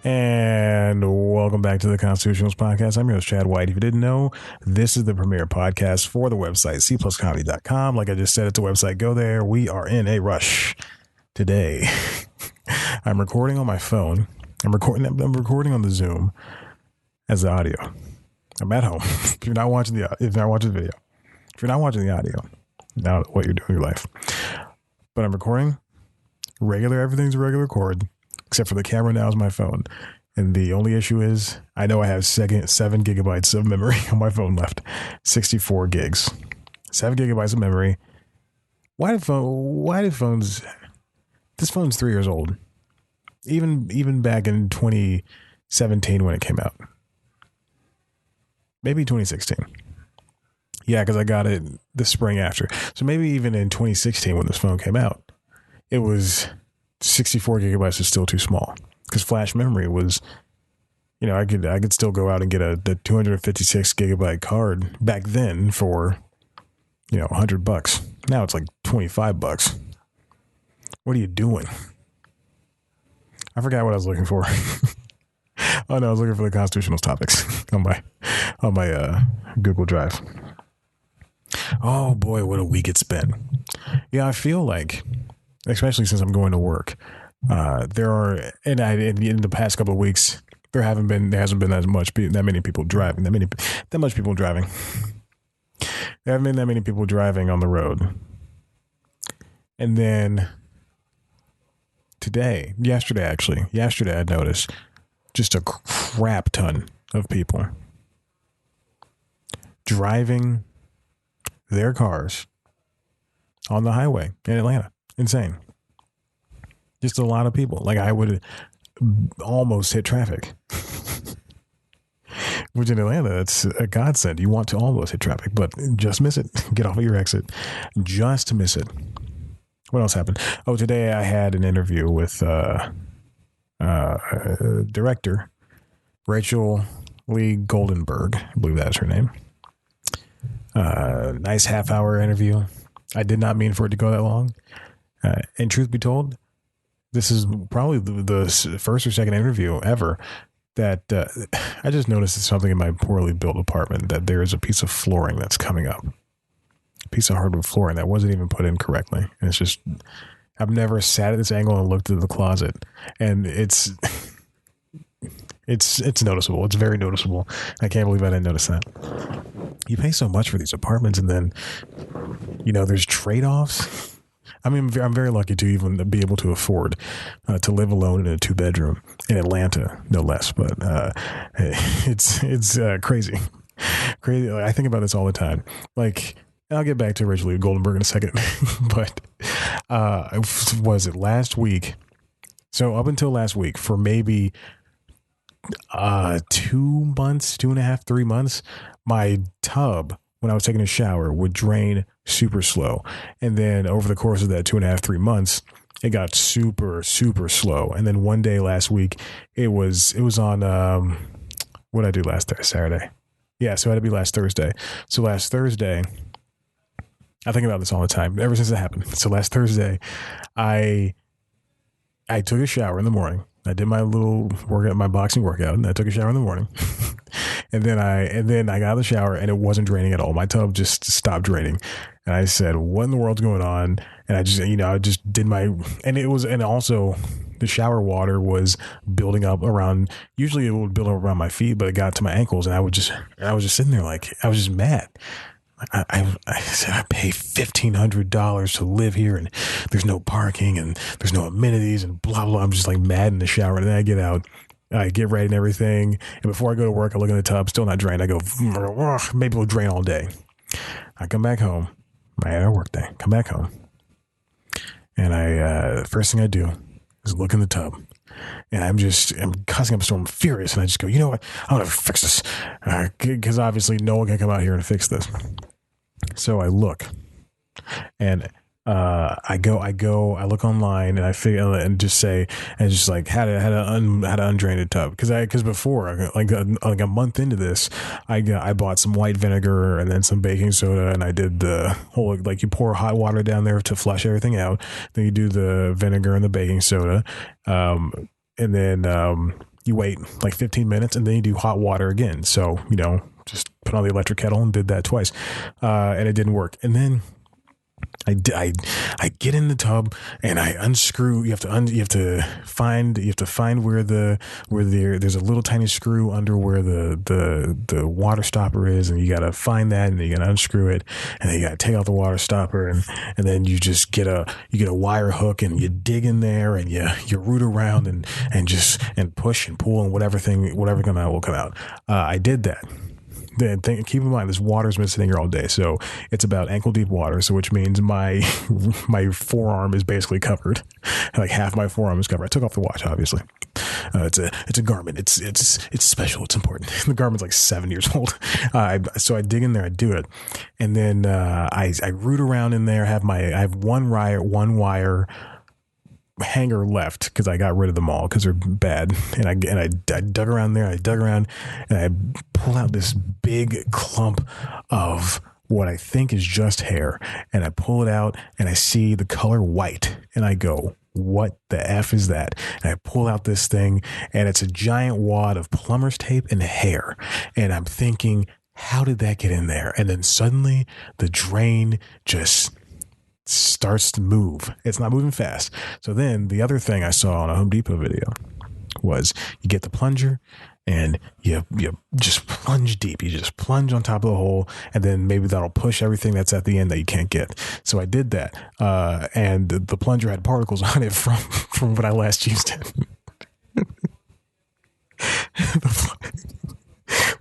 And welcome back to the Constitutionals Podcast. I'm your host, Chad White. If you didn't know, this is the premier podcast for the website, cpluscomedy.com. Like I just said, it's a website. Go there. We are in a rush today. I'm recording on my phone. I'm recording on the Zoom as the audio. I'm at home. If you're not watching the video, if you're not watching the audio, now what you're doing in your life. But I'm recording everything's a regular record. Except for the camera now is my phone. And the only issue is I know I have 7 gigabytes of memory on my phone left. 64 gigs. 7 gigabytes of memory. Why do phones, this phone's 3 years old. Even back in 2017 when it came out. Maybe 2016. Yeah, because I got it the spring after. So maybe even in 2016 when this phone came out, it was 64 gigabytes is still too small because flash memory was, I could still go out and get the 256 gigabyte card back then for, $100. Now it's like $25. What are you doing? I forgot what I was looking for. Oh no, I was looking for the constitutional topics on my Google Drive. Oh boy, what a week it's been. Yeah, I feel like, especially since I'm going to work, in the past couple of weeks, there hasn't been that many people driving. There haven't been that many people driving on the road. And then yesterday I noticed just a crap ton of people driving their cars on the highway in Atlanta. Insane. Just a lot of people. Like I would almost hit traffic. Which in Atlanta, that's a godsend. You want to almost hit traffic, but just miss it. Get off of your exit. Just miss it. What else happened? Oh, today I had an interview with director Rachel Lee Goldenberg. I believe that's her name. Nice half-hour interview. I did not mean for it to go that long. And truth be told, this is probably the first or second interview ever that I just noticed something in my poorly built apartment, that there is a piece of flooring that's coming up. A piece of hardwood flooring that wasn't even put in correctly. And it's just, I've never sat at this angle and looked at the closet. And it's noticeable. It's very noticeable. I can't believe I didn't notice that. You pay so much for these apartments, and then, there's trade-offs. I mean, I'm very lucky to even be able to afford to live alone in a 2-bedroom in Atlanta, no less. But it's crazy. Crazy. Like, I think about this all the time. Like, and I'll get back to Rachel Lee Goldenberg in a second. But was it last week? So up until last week, for maybe 2 months, 2.5, 3 months, my tub, when I was taking a shower, would drain super slow. And then over the course of that 2.5, 3 months, it got super, super slow. And then one day last week, it was on, what did I do last Saturday? Yeah. So it had to be last Thursday. So last Thursday, I think about this all the time, ever since it happened. So last Thursday, I took a shower in the morning. I did my little workout, my boxing workout, and I took a shower in the morning. and then I got out of the shower, and it wasn't draining at all. My tub just stopped draining. And I said, what in the world's going on? And I just did and also the shower water was building up around, usually it would build up around my feet, but it got to my ankles, and I was just sitting there like, I was just mad. I said, I pay $1,500 to live here, and there's no parking, and there's no amenities, and blah, blah. I'm just like mad in the shower. And then I get out, I get ready and everything. And before I go to work, I look in the tub, still not drained. I go, maybe it'll drain all day. I come back home. I had a work day. Come back home. And first thing I do is look in the tub. And I'm cussing up a storm. I'm furious. And I just go, you know what? I'm going to fix this. Because obviously no one can come out here and fix this. So I look. And I look online, and I figure, and just say, and just like how to undrain a tub. Cause before, like a month into this, I bought some white vinegar and then some baking soda, and I did the whole, like, you pour hot water down there to flush everything out. Then you do the vinegar and the baking soda. And then, you wait like 15 minutes and then you do hot water again. So, just put on the electric kettle and did that twice. And it didn't work. And then I get in the tub and I unscrew. You have to find where there's a little tiny screw under where the water stopper is, and you got to find that, and you got to unscrew it, and then you got to take out the water stopper, and then you just get a wire hook and you dig in there and you root around and push and pull and whatever come out will come out. I did that. Then keep in mind, this water's been sitting here all day, so it's about ankle deep water. So which means my forearm is basically covered, like half my forearm is covered. I took off the watch, obviously. It's a Garmin. It's special. It's important. The Garmin's like 7 years old. So I dig in there, I do it, and then I root around in there. I have one wire hanger left because I got rid of them all because they're bad, and I dug around there. I dug around and I pull out this big clump of what I think is just hair, and I pull it out and I see the color white, and I go, what the F is that? And I pull out this thing, and it's a giant wad of plumber's tape and hair, and I'm thinking, how did that get in there? And then suddenly the drain just starts to move. It's not moving fast. So then the other thing I saw on a Home Depot video was you get the plunger and you just plunge deep. You just plunge on top of the hole, and then maybe that'll push everything that's at the end that you can't get. So I did that. And the plunger had particles on it from when I last used it.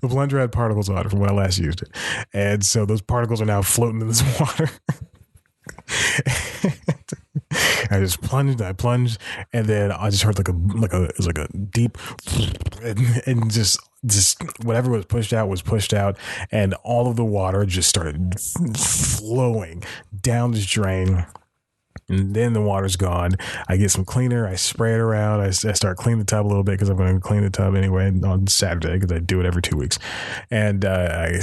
The plunger had particles on it from when I last used it. And so those particles are now floating in this water. I just plunged, and then I just heard it was like a deep, and just whatever was pushed out, and all of the water just started flowing down this drain. And then the water's gone. I get some cleaner. I spray it around. I start cleaning the tub a little bit because I'm going to clean the tub anyway on Saturday because I do it every 2 weeks. And I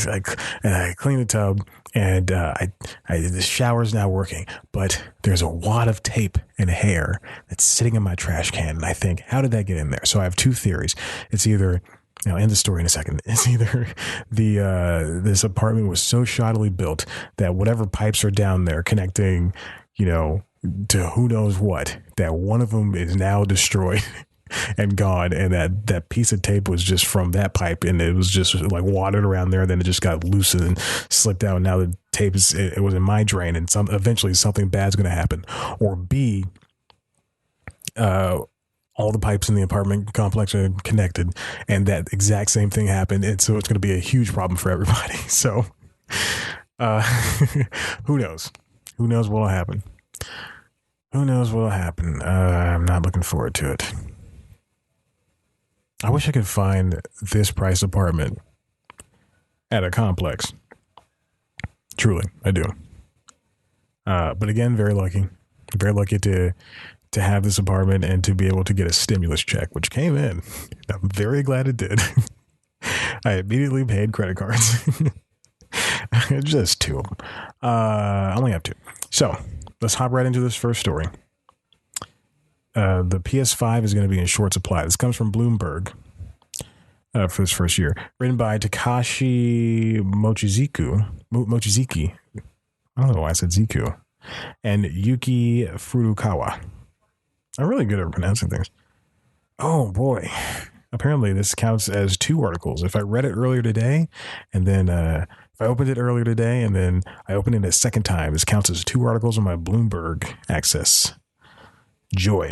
clean the tub, and the shower's now working, but there's a wad of tape and hair that's sitting in my trash can. And I think, how did that get in there? So I have two theories. It's either, I'll end the story in a second. It's either this apartment was so shoddily built that whatever pipes are down there connecting, to who knows what, that one of them is now destroyed and gone, and that piece of tape was just from that pipe, and it was just like watered around there, then it just got loose and slipped out, and now the tape it was in my drain, and eventually something bad's going to happen. Or B, all the pipes in the apartment complex are connected, and that exact same thing happened, and so it's going to be a huge problem for everybody. So who knows what'll happen. I'm not looking forward to it. I wish I could find this price apartment at a complex. Truly, I do. But again, very lucky to have this apartment and to be able to get a stimulus check, which came in. I'm very glad it did. I immediately paid credit cards. Just two of them. I only have two. So let's hop right into this first story. The PS5 is going to be in short supply. This comes from Bloomberg for this first year. Written by Takashi Mochizuki. I don't know why I said Ziku. And Yuki Furukawa. I'm really good at pronouncing things. Oh, boy. Apparently, this counts as two articles. If I read it earlier today, and then if I opened it earlier today, and then I opened it a second time, this counts as two articles on my Bloomberg access. Joy.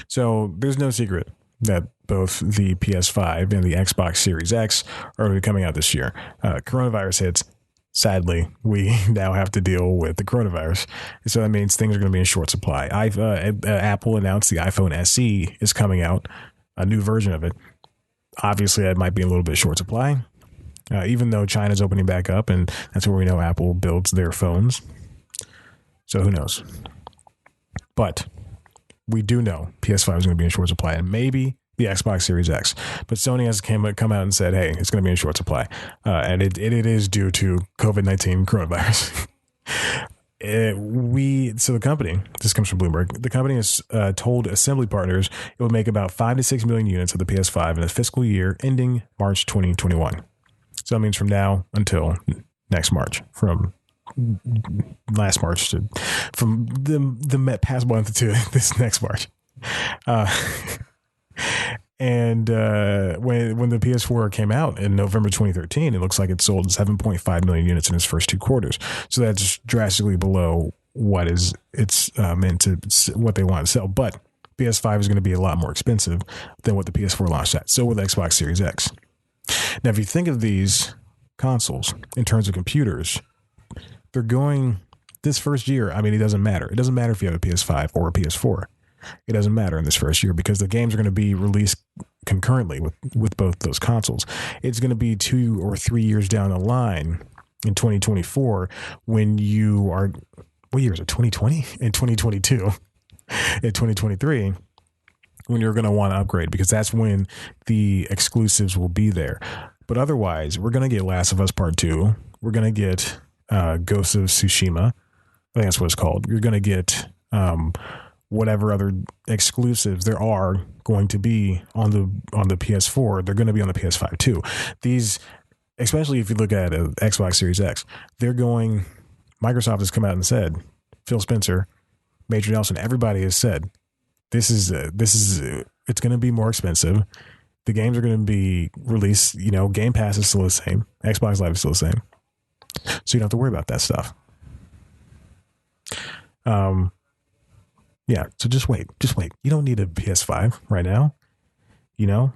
So there's no secret that both the PS5 and the Xbox Series X are going to be coming out this year. Coronavirus hits. Sadly, we now have to deal with the coronavirus. So that means things are going to be in short supply. Apple announced the iPhone SE is coming out, a new version of it. Obviously, that might be a little bit short supply, even though China's opening back up, and that's where we know Apple builds their phones. So who knows? But we do know PS5 is going to be in short supply, and maybe the Xbox Series X. But Sony has come out and said, hey, it's going to be in short supply. And it is due to COVID-19 coronavirus. The company, this comes from Bloomberg, the company has told assembly partners it will make about 5 to 6 million units of the PS5 in the fiscal year ending March 2021. So that means from now until next March, from last March to from the past month to this next March. And when the PS4 came out in November 2013, it looks like it sold 7.5 million units in its first 2 quarters. So that's drastically below what it's meant to, what they want to sell. But PS5 is going to be a lot more expensive than what the PS4 launched at. So with Xbox Series X. Now, if you think of these consoles in terms of computers, they're going this first year. I mean, it doesn't matter. It doesn't matter if you have a PS5 or a PS4. It doesn't matter in this first year because the games are going to be released concurrently with both those consoles. It's going to be 2 or 3 years down the line in 2024 when you are, what year is it? 2020 and 2022 in 2023 when you're going to want to upgrade because that's when the exclusives will be there. But otherwise, we're going to get Last of Us Part 2. We're going to get Ghost of Tsushima. I think that's what it's called. You're going to get whatever other exclusives there are going to be on the PS4, they're going to be on the PS5 too. These, especially if you look at Xbox Series X, Microsoft has come out and said, Phil Spencer, Major Nelson, everybody has said, this is it's going to be more expensive. The games are going to be released, Game Pass is still the same. Xbox Live is still the same. So you don't have to worry about that stuff. Yeah, so just wait. You don't need a PS5 right now. I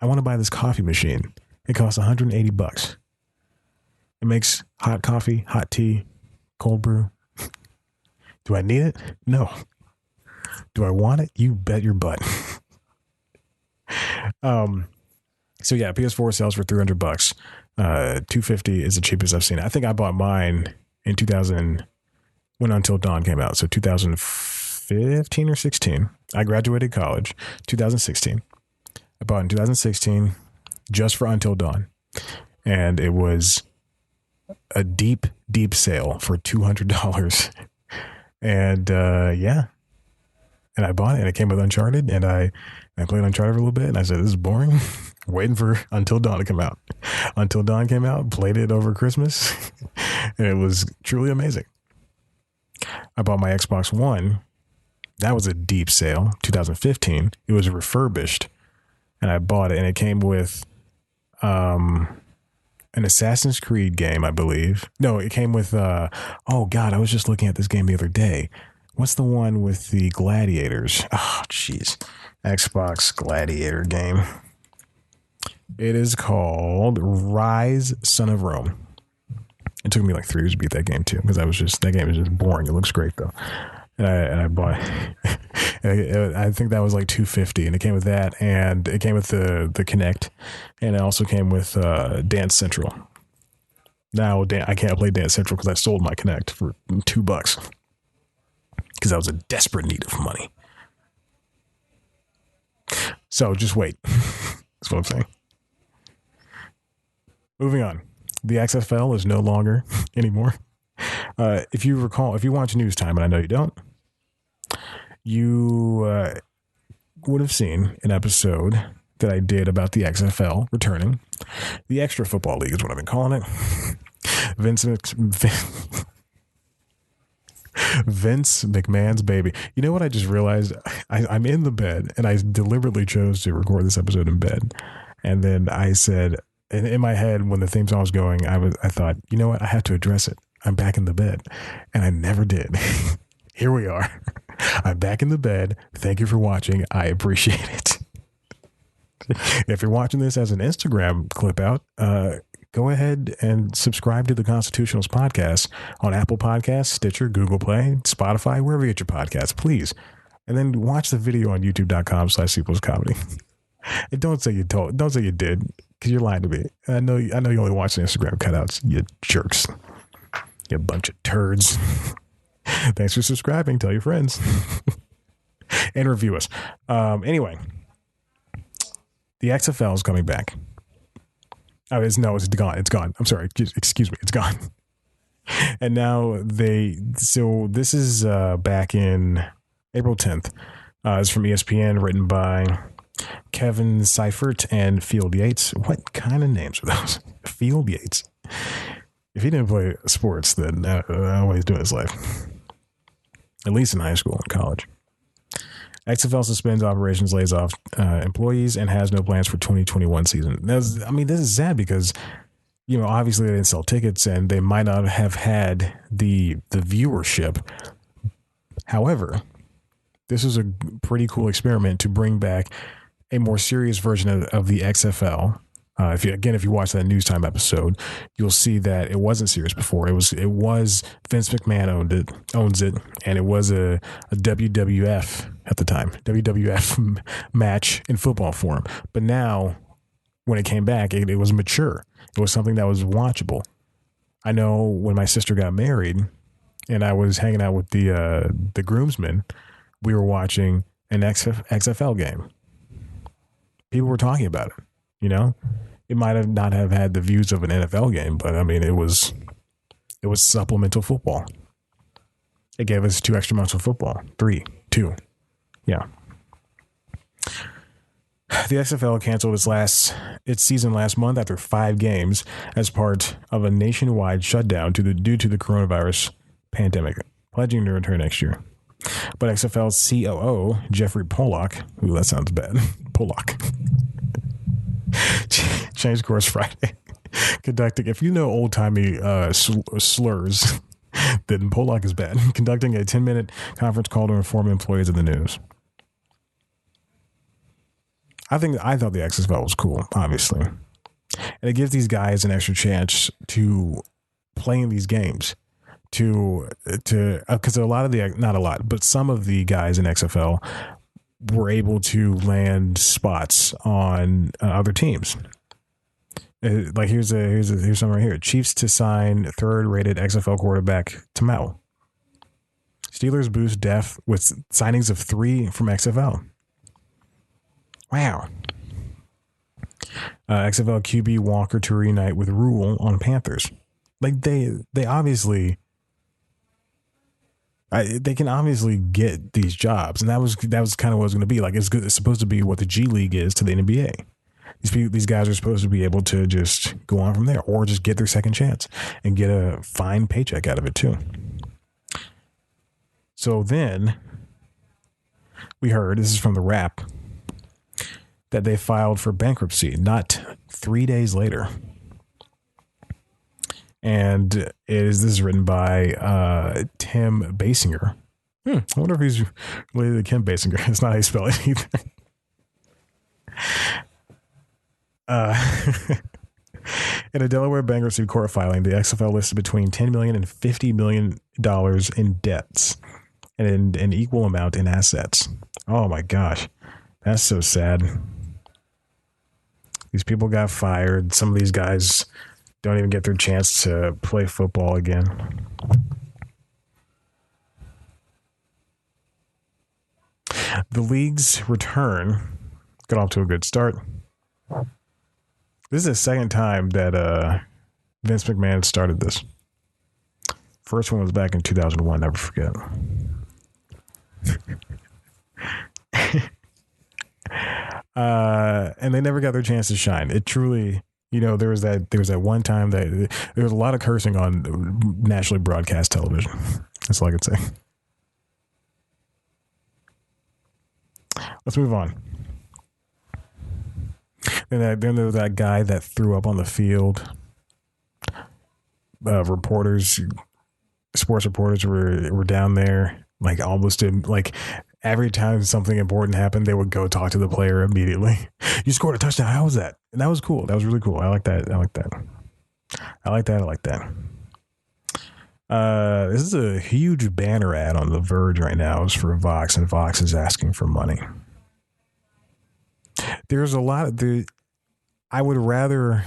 want to buy this coffee machine. It costs $180. It makes hot coffee, hot tea, cold brew. Do I need it? No. Do I want it? You bet your butt. So yeah, PS4 sells for $300. $250 is the cheapest I've seen. I think I bought mine in 2000 when Until Dawn came out. So 2015 or 16. I graduated college 2016. I bought in 2016 just for Until Dawn. And it was a deep, deep sale for $200. And yeah. And I bought it and it came with Uncharted and I played Uncharted for a little bit and I said, this is boring. Waiting for Until Dawn to come out. Until Dawn came out, played it over Christmas. And it was truly amazing. I bought my Xbox One. That was a deep sale, 2015. It was refurbished, and I bought it, and it came with an Assassin's Creed game, I believe. No, it came with, oh, God, I was just looking at this game the other day. What's the one with the gladiators? Oh, jeez. Xbox Gladiator game. It is called Rise, Son of Rome. It took me like 3 years to beat that game too, because that game is just boring. It looks great though, and I bought. I think that was like $250, and it came with that, and it came with the Kinect, and it also came with Dance Central. Now I can't play Dance Central because I sold my Kinect for $2 because I was in desperate need of money. So just wait. That's what I'm saying. Moving on. The XFL is no longer anymore. If you recall, if you watch News Time, and I know you don't, you would have seen an episode that I did about the XFL returning. The Extra Football League is what I've been calling it. Vince McMahon's baby. You know what I just realized? I'm in the bed, and I deliberately chose to record this episode in bed. And then I said, in my head, when the theme song was going, I thought, you know what? I have to address it. I'm back in the bed. And I never did. Here we are. I'm back in the bed. Thank you for watching. I appreciate it. If you're watching this as an Instagram clip out, go ahead and subscribe to the Constitutionals podcast on Apple Podcasts, Stitcher, Google Play, Spotify, wherever you get your podcasts, please. And then watch the video on youtube.com/comedy. And don't say you did, because you're lying to me. I know you only watch the Instagram cutouts, you jerks. You bunch of turds. Thanks for subscribing. Tell your friends. And review us. Anyway, the XFL is coming back. It's gone. It's gone. I'm sorry. Excuse me. It's gone. And now so this is back in April 10th. It's from ESPN, written by Kevin Seifert and Field Yates. What kind of names are those? Field Yates. If he didn't play sports, then I don't know what he's doing in his life. At least in high school and college. XFL suspends operations, lays off employees, and has no plans for 2021 season. This is sad because, obviously they didn't sell tickets and they might not have had the viewership. However, this is a pretty cool experiment to bring back a more serious version of the XFL. If you watch that News Time episode, you'll see that it wasn't serious before. It was Vince McMahon owns it, and it was a WWF at the time, WWF match in football form. But now, when it came back, it was mature. It was something that was watchable. I know when my sister got married, and I was hanging out with the groomsmen, we were watching an XFL game. People were talking about it. It might have not have had the views of an NFL game, but it was supplemental football. It gave us 2 extra months of football. 3, 2. Yeah. The XFL canceled its season last month after 5 games as part of a nationwide shutdown due to the coronavirus pandemic, pledging to return next year. But XFL COO Jeffrey Pollock, ooh, that sounds bad, Pollock, changed course Friday, conducting, if you know old-timey slurs, then Pollock is bad, conducting a 10-minute conference call to inform employees of the news. I thought the XFL was cool, obviously. And it gives these guys an extra chance to play in these games. Because not a lot, but some of the guys in XFL were able to land spots on other teams. Like here's some right here. Chiefs to sign 3rd-rated XFL quarterback Tamau. Steelers boost depth with signings of 3 from XFL. Wow. XFL QB Walker to reunite with Rule on Panthers. Like they obviously. They can obviously get these jobs, and that was kind of what it was going to be. Like it's supposed to be what the G League is to the NBA. These guys are supposed to be able to just go on from there, or just get their second chance and get a fine paycheck out of it too. So then we heard, this is from the Wrap, that they filed for bankruptcy not 3 days later. And this is written by Tim Basinger. I wonder if he's related to Kim Basinger. It's not how you spell it either. In a Delaware bankruptcy court filing, the XFL listed between $10 million and $50 million in debts and an equal amount in assets. Oh my gosh. That's so sad. These people got fired. Some of these guys don't even get their chance to play football again. The league's return got off to a good start. This is the second time that Vince McMahon started this. First one was back in 2001, never forget. And they never got their chance to shine. It truly... there was that one time that there was a lot of cursing on nationally broadcast television. That's all I could say. Let's move on. Then there was that guy that threw up on the field. Sports reporters were down there, like almost every time something important happened, they would go talk to the player immediately. You scored a touchdown. How was that? And that was cool. That was really cool. I like that. This is a huge banner ad on The Verge right now. It's for Vox, and Vox is asking for money. There's a lot of I would rather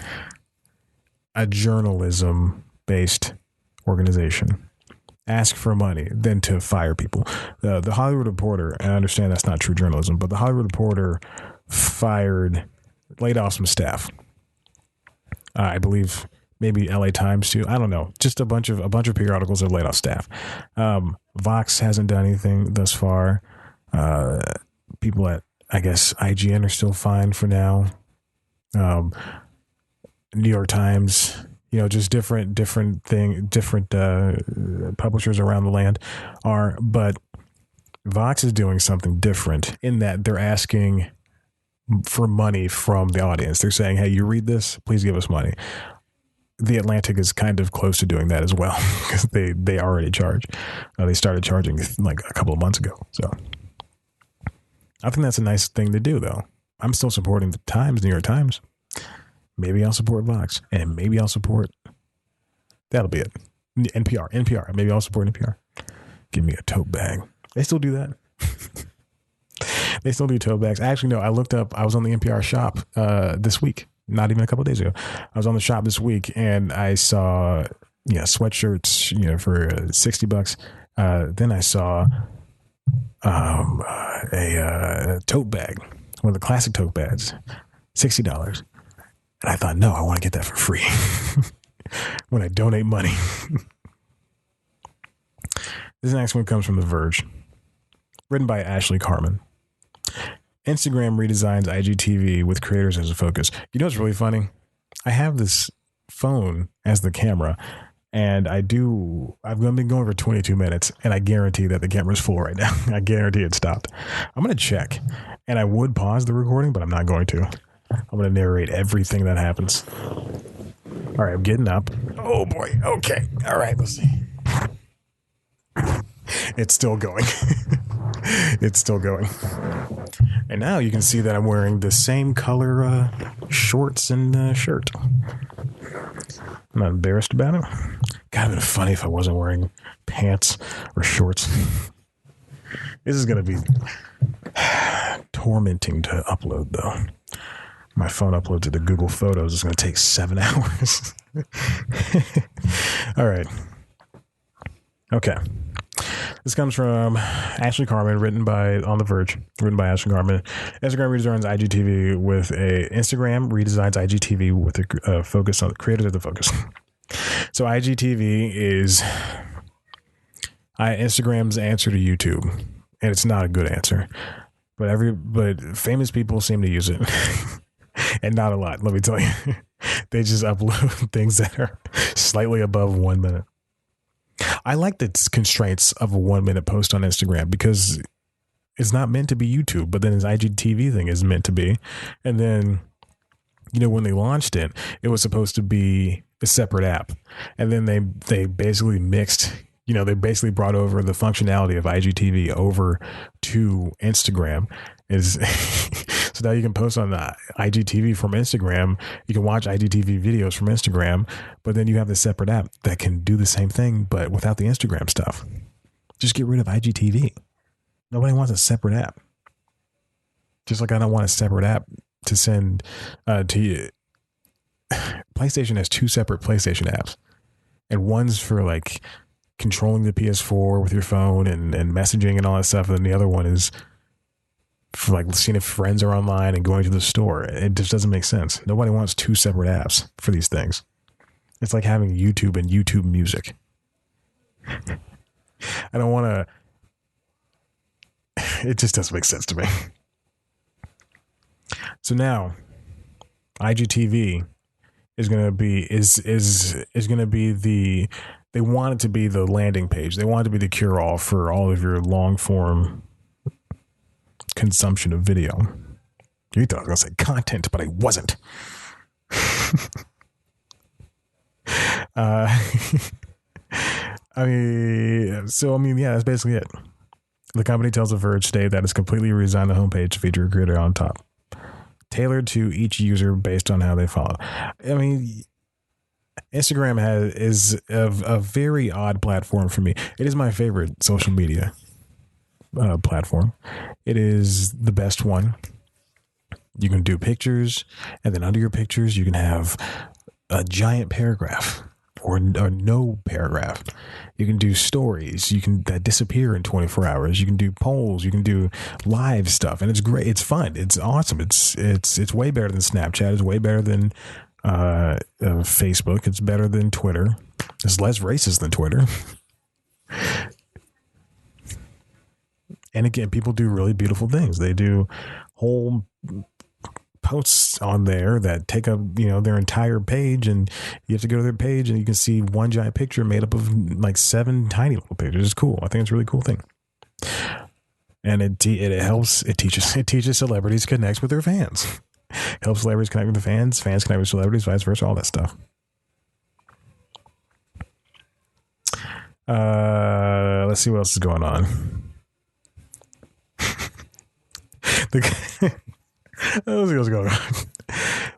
a journalism-based organization ask for money than to fire people. The Hollywood Reporter, and I understand that's not true journalism, but the Hollywood Reporter laid off some staff. I believe maybe LA Times too. I don't know. Just a bunch of periodicals have laid off staff. Vox hasn't done anything thus far. People at, I guess, IGN are still fine for now. New York Times, just different publishers around the land are, but Vox is doing something different in that they're asking for money from the audience. They're saying, hey, you read this, please give us money. The Atlantic is kind of close to doing that as well because they already charge. They started charging like a couple of months ago. So I think that's a nice thing to do, though. I'm still supporting the Times, New York Times. Maybe I'll support Vox, and maybe I'll support. That'll be it. NPR. Maybe I'll support NPR. Give me a tote bag. They still do that. They still do tote bags. Actually, no, I looked up. I was on the NPR shop this week, not even a couple of days ago. I was on the shop this week and I saw, sweatshirts, for $60. Then I saw a tote bag, one of the classic tote bags, $60. And I thought, no, I want to get that for free when I donate money. This next one comes from The Verge, written by Ashley Carman. Instagram redesigns IGTV with creators as a focus. You know what's really funny? I have this phone as the camera, and I've been going for 22 minutes, and I guarantee that the camera's full right now. I guarantee it stopped. I'm going to check, and I would pause the recording, but I'm not going to. I'm going to narrate everything that happens. All right, I'm getting up. Oh, boy. Okay. All right, let's see. It's still going. It's still going. And now you can see that I'm wearing the same color shorts and shirt. I'm not embarrassed about it. God, it'd been funny if I wasn't wearing pants or shorts. This is going to be tormenting to upload, though. My phone upload to the Google Photos is going to take 7 hours. All right. Okay. This comes from Ashley Carman, on The Verge, written by Ashley Carman. Instagram redesigns IGTV with a focus on the creators of the focus. So IGTV is Instagram's answer to YouTube, and it's not a good answer, but famous people seem to use it, and not a lot. Let me tell you, they just upload things that are slightly above 1 minute. I like the constraints of a 1 minute post on Instagram because it's not meant to be YouTube, but then his IGTV thing is meant to be. And then, when they launched it, it was supposed to be a separate app. And then they basically mixed, they basically brought over the functionality of IGTV over to Instagram. So now you can post on the IGTV from Instagram. You can watch IGTV videos from Instagram, but then you have the separate app that can do the same thing, but without the Instagram stuff. Just get rid of IGTV. Nobody wants a separate app. Just like I don't want a separate app to send to you. PlayStation has 2 separate PlayStation apps, and one's for like controlling the PS4 with your phone and messaging and all that stuff, and then the other one is for like seeing if friends are online and going to the store. It just doesn't make sense. Nobody wants 2 separate apps for these things. It's like having YouTube and YouTube Music. I don't want to. It just doesn't make sense to me. So now, IGTV is going to be going to be the. They want it to be the landing page. They want it to be the cure-all for all of your long-form consumption of video. You thought I was going to say content, but I wasn't. Yeah, that's basically it. The company tells The Verge today that it's completely redesigned the homepage to feature a creator on top, tailored to each user based on how they follow. I mean, Instagram is a very odd platform for me. It is my favorite social media platform. It is the best one. You can do pictures, and then under your pictures, you can have a giant paragraph or no paragraph. You can do stories. You can that disappear in 24 hours. You can do polls. You can do live stuff, and it's great. It's fun. It's awesome. It's way better than Snapchat. It's way better than Facebook. It's better than Twitter. It's less racist than Twitter. And again, people do really beautiful things. They do whole posts on there that take up, their entire page, and you have to go to their page and you can see one giant picture made up of like 7 tiny little pictures. It's cool. I think it's a really cool thing. And it teaches celebrities to connect with their fans. Helps celebrities connect with the fans connect with celebrities, vice versa, all that stuff. Let's see what else is going on.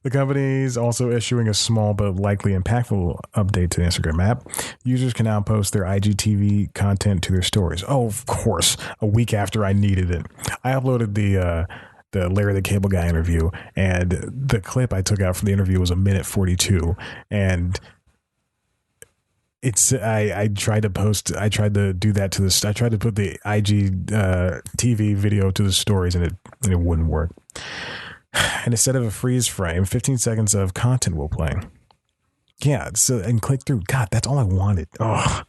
The company is also issuing a small but likely impactful update to the Instagram app. Users can now post their IGTV content to their stories. Oh, of course, a week after I needed it. I uploaded the Larry the Cable Guy interview, and the clip I took out from the interview was 1:42, and I tried to do that to this. I tried to put the IG TV video to the stories, and it wouldn't work. And instead of a freeze frame, 15 seconds of content will play. Yeah, and click through. God, that's all I wanted. Oh,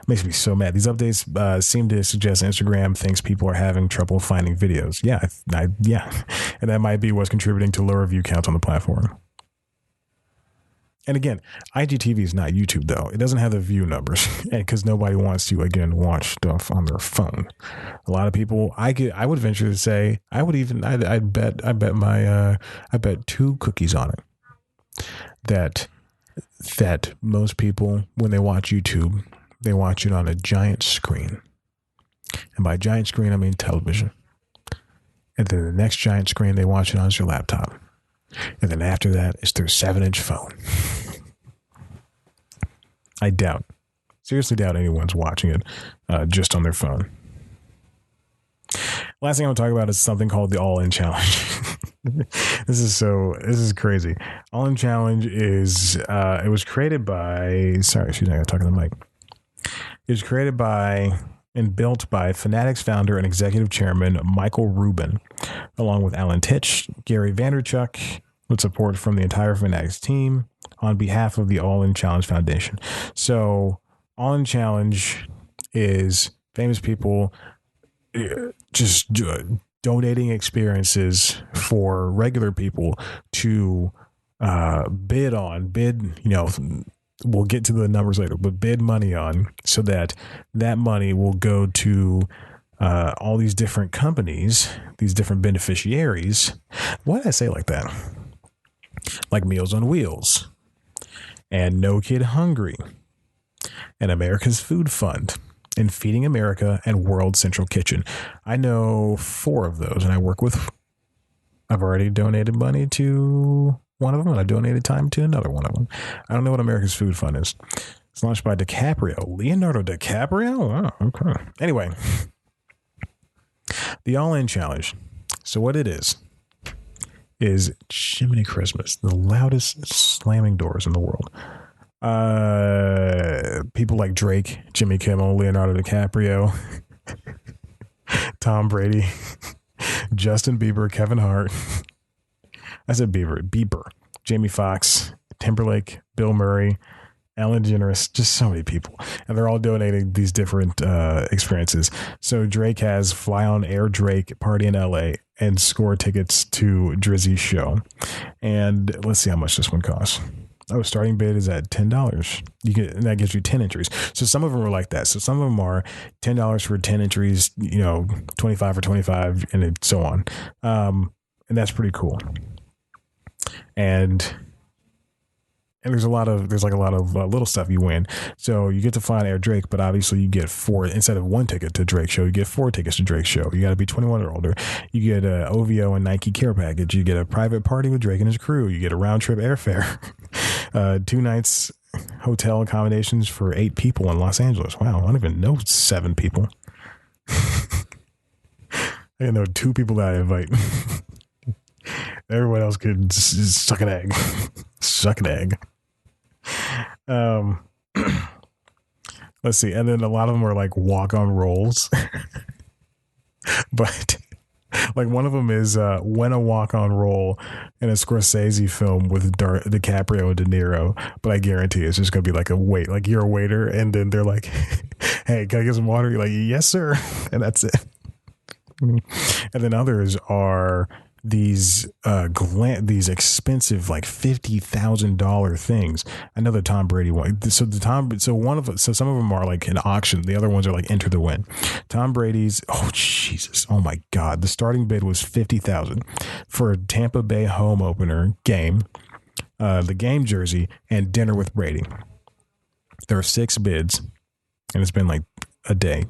makes me so mad. These updates seem to suggest Instagram thinks people are having trouble finding videos. Yeah, and that might be what's contributing to lower view counts on the platform. And again, IGTV is not YouTube, though. It doesn't have the view numbers, because nobody wants to, again, watch stuff on their phone. A lot of people, I would venture to say, I bet 2 cookies on it that most people, when they watch YouTube, they watch it on a giant screen. And by giant screen, I mean television. And then the next giant screen, they watch it on their laptop. And then after that, it's their 7-inch phone. I seriously doubt anyone's watching it just on their phone. Last thing I'm going to talk about is something called the All-In Challenge. This is crazy. All-In Challenge is, it was created by, sorry, excuse me, I got to talk to the mic. It was created by and built by Fanatics founder and executive chairman Michael Rubin, along with Alan Titch, Gary Vaynerchuk, with support from the entire Fanatics team on behalf of the All-In Challenge Foundation. So All-In Challenge is famous people just donating experiences for regular people to bid, we'll get to the numbers later, but bid money on, so that money will go to all these different companies, these different beneficiaries. Why did I say it like that? Like Meals on Wheels and No Kid Hungry and America's Food Fund and Feeding America and World Central Kitchen. I know 4 of those, and I've already donated money to one of them, and I donated time to another one of them. I don't know what America's Food Fund is. It's launched by Leonardo DiCaprio? Wow, okay. Anyway, the All-In Challenge. So what it is Jiminy Christmas, the loudest slamming doors in the world. People like Drake, Jimmy Kimmel, Leonardo DiCaprio, Tom Brady, Justin Bieber, Kevin Hart. I said Bieber, Jamie Foxx, Timberlake, Bill Murray, Ellen DeGeneres, just so many people. And they're all donating these different experiences. So Drake has Fly on Air Drake Party in LA and score tickets to Drizzy's show. And let's see how much this one costs. Oh, starting bid is at $10. And that gives you 10 entries. So some of them are like that. So some of them are $10 for 10 entries, 25 for 25, and so on. And that's pretty cool. And there's a lot of little stuff you win. So you get to fly on Air Drake, but obviously you get 4 instead of 1 ticket to Drake's show. You get 4 tickets to Drake's show. You got to be 21 or older. You get a OVO and Nike care package. You get a private party with Drake and his crew. You get a round trip airfare, 2 nights hotel accommodations for 8 people in Los Angeles. Wow, I don't even know 7 people. I know 2 people that I invite. Everyone else could suck an egg. Suck an egg. Let's see. And then a lot of them are like walk-on roles. But Like one of them is When a Walk on Roll in a Scorsese film with DiCaprio and De Niro. But I guarantee it's just going to be like a wait, like you're a waiter. And then they're like, hey, can I get some water? You're like, yes, sir. And that's it. And then others are these these expensive like $50,000 things. I know the Tom Brady one. So some of them are like an auction. The other ones are like enter the win. Tom Brady's, oh Jesus, oh my God, the starting bid was $50,000 for a Tampa Bay home opener game, the game jersey, and dinner with Brady. There are 6 bids, and it's been like a day.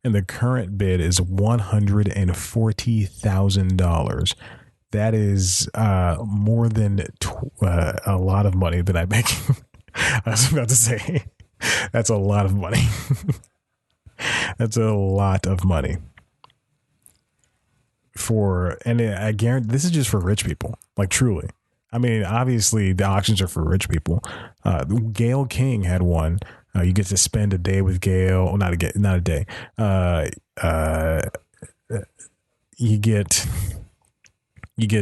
And the current bid is $140,000. That is more than a lot of money that I make. I was about to say, that's a lot of money. That's a lot of money. I guarantee this is just for rich people, like truly. I mean, obviously the auctions are for rich people. Gayle King had one. You get to spend a day with Gayle. Well, not a day. You get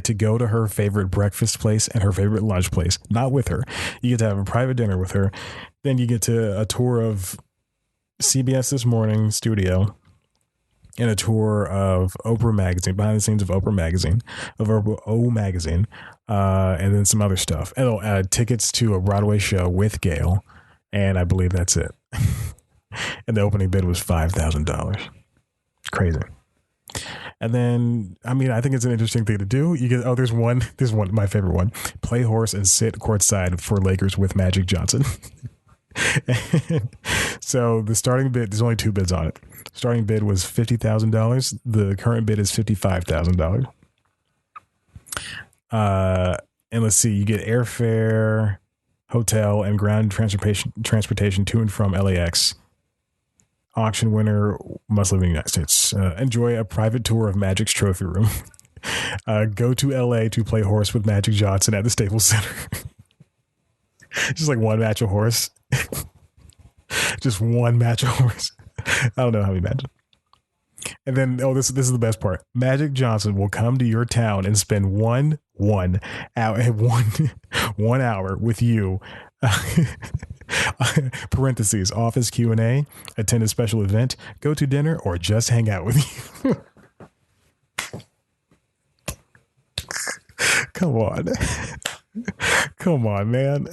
to go to her favorite breakfast place and her favorite lunch place. Not with her. You get to have a private dinner with her. Then you get to a tour of CBS This Morning studio and a tour of Oprah Magazine, behind the scenes of Oprah Magazine, and then some other stuff. And tickets to a Broadway show with Gayle. And I believe that's it. And the opening bid was $5,000. Crazy. And then, I mean, I think it's an interesting thing to do. You get, there's one, my favorite one. Play horse and sit courtside for Lakers with Magic Johnson. So the starting bid, there's only 2 bids on it. Starting bid was $50,000. The current bid is $55,000. And let's see, you get airfare, hotel, and ground transportation to and from LAX. Auction winner must live in the United States. Enjoy a private tour of Magic's trophy room. Go to LA to play horse with Magic Johnson at the Staples Center. Just like one match of horse. Just one match of horse. I don't know how we imagine. And then, this is the best part. Magic Johnson will come to your town and spend one hour with you. Parentheses, office Q&A, attend a special event, go to dinner, or just hang out with you. Come on. Come on, man.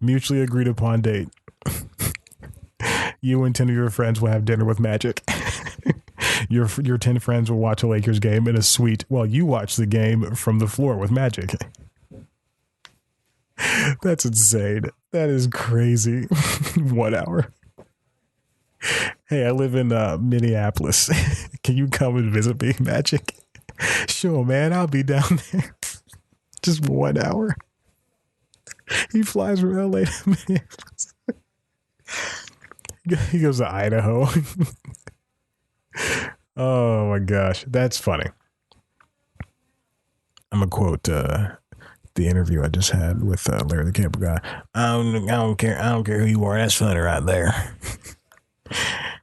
Mutually agreed upon date. You and 10 of your friends will have dinner with Magic. Your 10 friends will watch a Lakers game in a suite while you watch the game from the floor with Magic. That's insane. That is crazy. 1 hour. Hey, I live in Minneapolis. Can you come and visit me, Magic? Sure, man. I'll be down there. Just 1 hour. He flies from LA to Minneapolis. He goes to Idaho. Oh my gosh, that's funny. I'm gonna quote the interview I just had with Larry the Cable Guy. I don't care who you are. That's funny right there.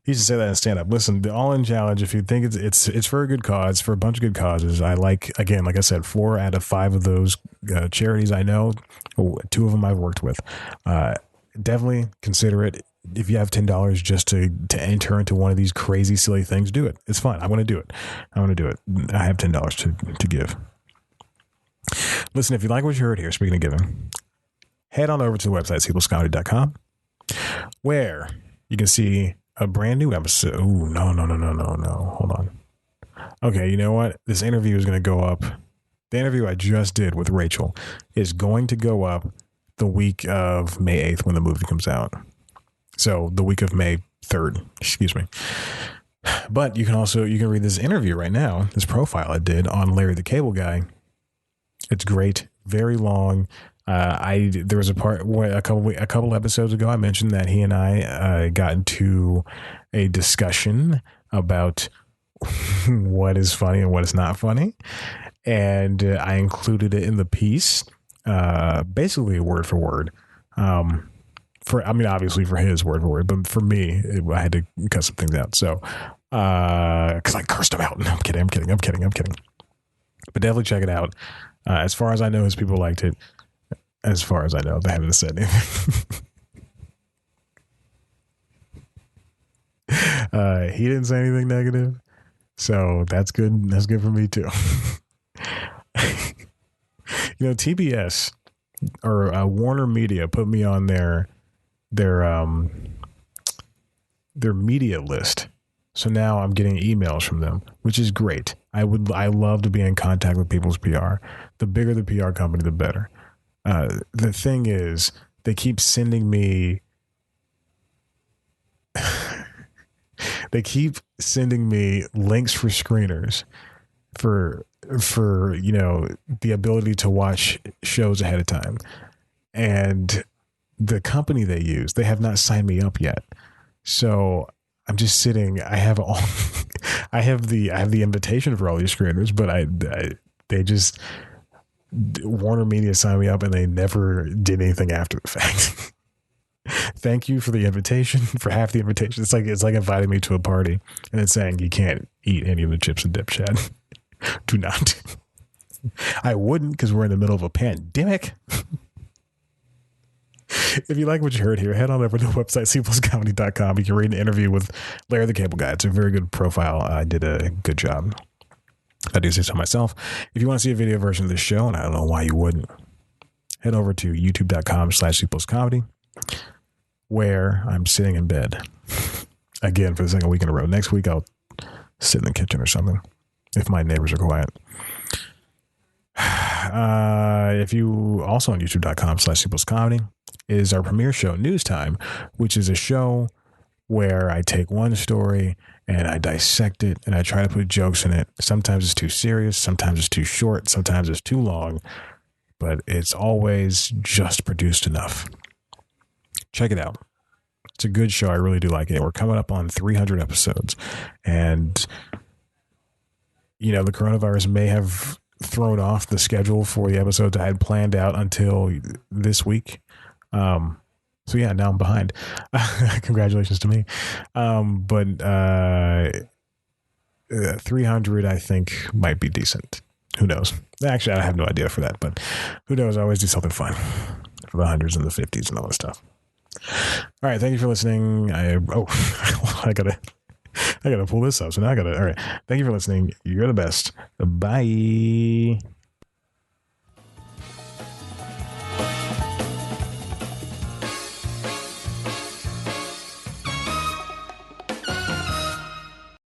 He used to say that in stand up. Listen, the All In Challenge, if you think it's for a good cause, for a bunch of good causes. I like I said, 4 out of 5 of those charities I know. 2 of them I've worked with. Definitely consider it. If you have $10 just to enter into one of these crazy, silly things, do it. It's fun. I want to do it. I have $10 to give. Listen, if you like what you heard here, speaking of giving, head on over to the website, sequelscomedy.com, where you can see a brand new episode. Ooh, no. Hold on. Okay, you know what? This interview is going to go up. The interview I just did with Rachel is going to go up the week of May 8th when the movie comes out. So the week of May 3rd, excuse me. But you can read this interview right now, this profile I did on Larry the Cable Guy. It's great, very long. There was a part where a couple episodes ago, I mentioned that he and I got into a discussion about what is funny and what is not funny. And I included it in the piece, basically word for word. Obviously for his word for word, but for me, I had to cut some things out. So because I cursed him out. No, I'm kidding. But definitely check it out. As far as I know, his people liked it. As far as I know, they haven't said anything. He didn't say anything negative, so that's good. That's good for me too. TBS or Warner Media put me on their media list. So now I'm getting emails from them, which is great. I love to be in contact with people's PR. The bigger the PR company, the better. The thing is, they keep sending me links for screeners for the ability to watch shows ahead of time. And the company they use, they have not signed me up yet. So I'm just sitting. I have the invitation for all these screeners, but they just Warner Media signed me up and they never did anything after the fact. Thank you for the invitation, for half the invitation. It's like inviting me to a party and then saying you can't eat any of the chips and dip, Chad. Do not. I wouldn't, because we're in the middle of a pandemic. If you like what you heard here, head on over to the website, cpluscomedy.com. You can read an interview with Larry the Cable Guy. It's a very good profile. I did a good job. I do say so myself. If you want to see a video version of this show, and I don't know why you wouldn't, head over to youtube.com/cpluscomedy, where I'm sitting in bed again for the second week in a row. Next week, I'll sit in the kitchen or something if my neighbors are quiet. If you also on youtube.com/cpluscomedy is our premiere show, News Time, which is a show where I take one story and I dissect it and I try to put jokes in it. Sometimes it's too serious, sometimes it's too short, sometimes it's too long, but it's always just produced enough. Check it out. It's a good show. I really do like it. We're coming up on 300 episodes, and the coronavirus may have thrown off the schedule for the episodes I had planned out until this week. So yeah, now I'm behind. Congratulations to me. But 300, I think, might be decent. Who knows? Actually, I have no idea for that, but who knows? I always do something fun for the hundreds and the 50s and all that stuff. All right. Thank you for listening. I gotta pull this up. So now all right. Thank you for listening. You're the best. Bye.